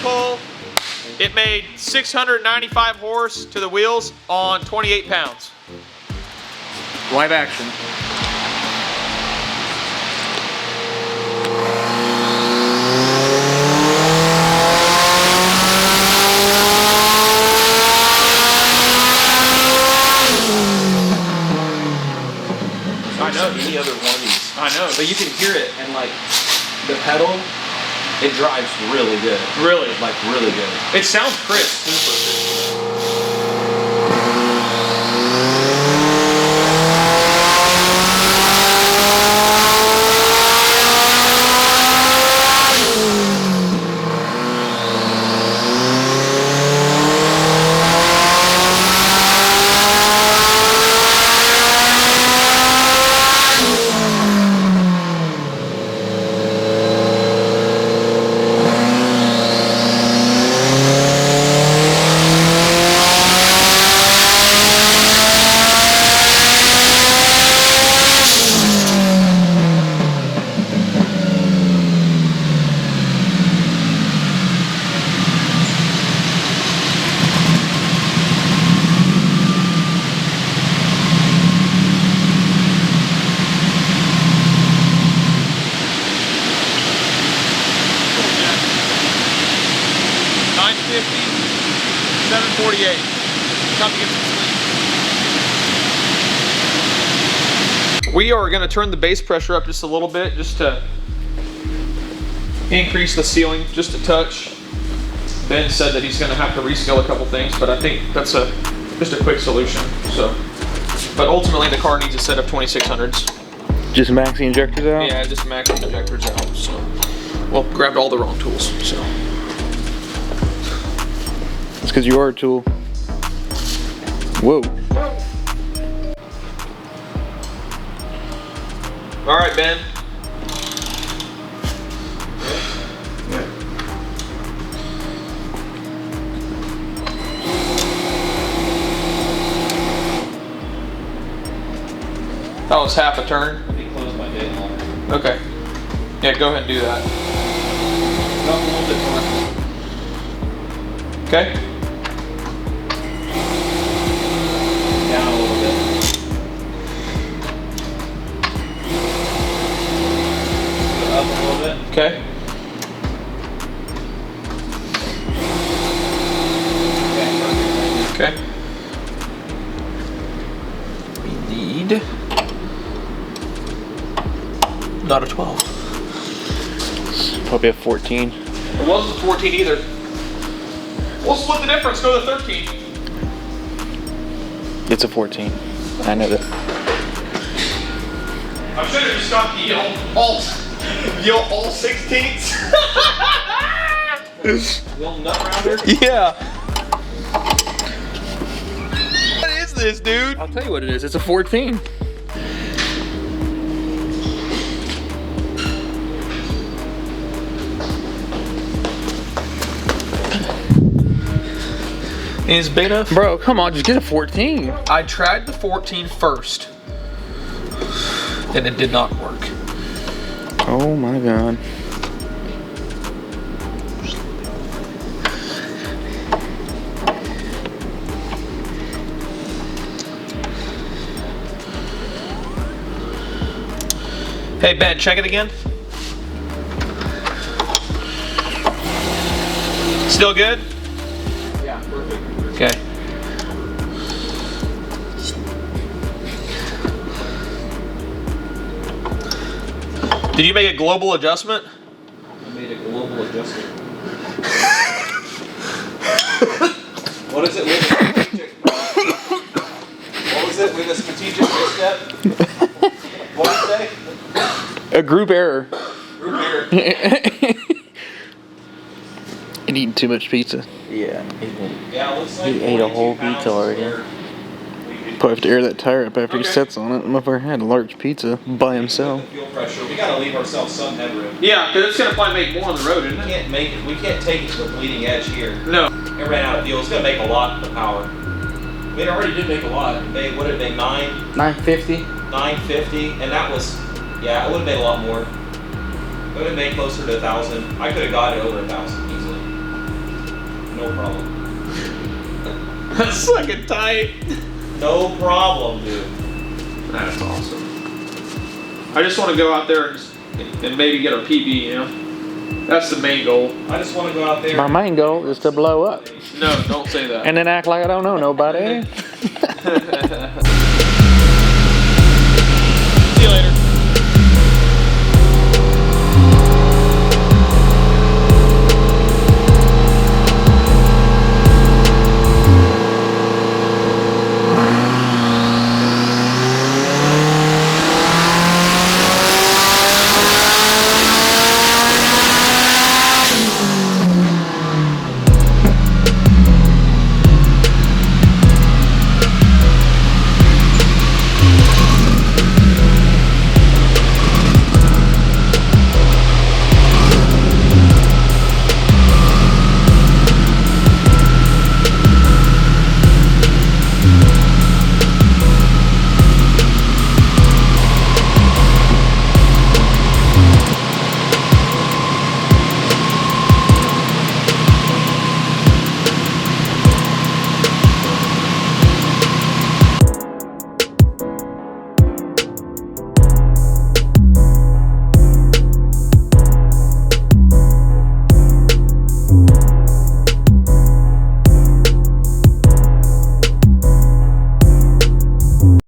pull. It made 695 horse to the wheels on 28 pounds. Live action. I know. Any other one of these. I know. But you can hear it, and like the pedal, it drives really good. Really? Like really good. It sounds crisp. Super. We are going to turn the base pressure up just a little bit, just to increase the ceiling just a touch. Ben said that he's going to have to rescale a couple things, but I think that's just a quick solution. So, but ultimately the car needs a set of 2600s. Just max the injectors out? Yeah, just max the injectors out. So, well, grabbed all the wrong tools. So, it's because you are a tool. Whoa. All right, Ben. That was half a turn. Let me close my gate lock. Okay. Yeah, go ahead and do that. Up a little bit more. Okay. Down a little bit. Up a little bit. Okay. Okay, perfect. Okay. We need not a 12. Probably a 14. It wasn't 14 either. We'll split the difference, go to 13. It's a 14. I know that. I should have just got the all 16ths. Little nut rounder. Yeah. What is this, dude? I'll tell you what it is. It's a 14. Is big enough? Bro, come on, just get a 14. I tried the 14 first, and it did not work. Oh my god. Hey Ben, check it again. Still good? Yeah, perfect. Okay. Did you make a global adjustment? I made a global adjustment. What is it with a strategic? What was it with a strategic misstep? What did it say? A group error. Root beer. And eating too much pizza. Yeah, Yeah, it looks like He ate a whole 42 pizza already. pounds where Probably have to air that tire up after he Okay. sets on it. Motherfucker had a large pizza by himself. the fuel pressure. We gotta leave ourselves some headroom. Yeah, because it's gonna probably make more on the road, isn't We it? can't make it. We can't take it to the bleeding edge here. No. It ran out of fuel. It's gonna make a lot of power. I mean, it already did make a lot. It made, what did it make? 950. 950, and that was, yeah, it would have made a lot more. It would have made closer to 1,000. I could have got it over 1,000 easily. No problem. That's fucking tight. No problem, dude. That's awesome. I just want to go out there and maybe get a PB, you know? That's the main goal. I just want to go out there. My main goal is to blow up. No, don't say that. And then act like I don't know nobody.